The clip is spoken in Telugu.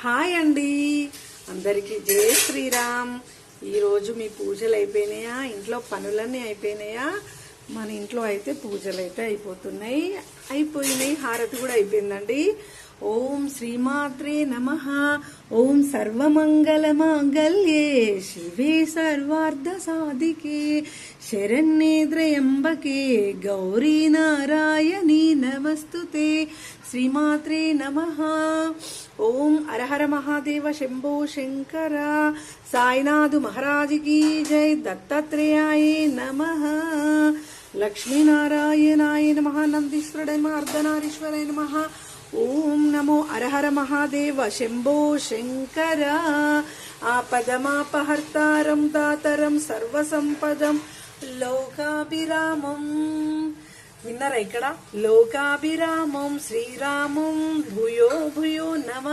హాయ్ అండి, అందరికీ జై శ్రీరామ్. ఈరోజు మీ పూజలు అయిపోయినాయా? ఇంట్లో పనులన్నీ అయిపోయినాయా? మన ఇంట్లో అయితే పూజలు అయితే అయిపోయినాయి. హారతి కూడా అయిపోయిందండి. ఓం శ్రీమాత్రే నమః. ఓం సర్వమంగళ మాంగళ్యే శివే సర్వార్థ సాధికే శరణ్యే త్రయంబకే గౌరీ నారాయణీ నమస్తుతే. శ్రీమాత్రే నమః. ఓం హరహర మహాదేవ శంభో శంకర. సాయినాథు మహారాజుకి జై. దత్తాత్రేయాయ నమః. లక్ష్మీనారాయణాయ నమః. నందీశ్వరుడై నమః. అర్ధనారీశ్వరాయ నమః. ఓం నమో హరహర మహాదేవ శంభో శంకర. ఆపదమాపహర్తారం దాతరం సర్వసంపదం లోకాభిరామం. విన్నారా? ఇక్కడ లోకాభిరామం శ్రీరామం భూయో భూయో నమః.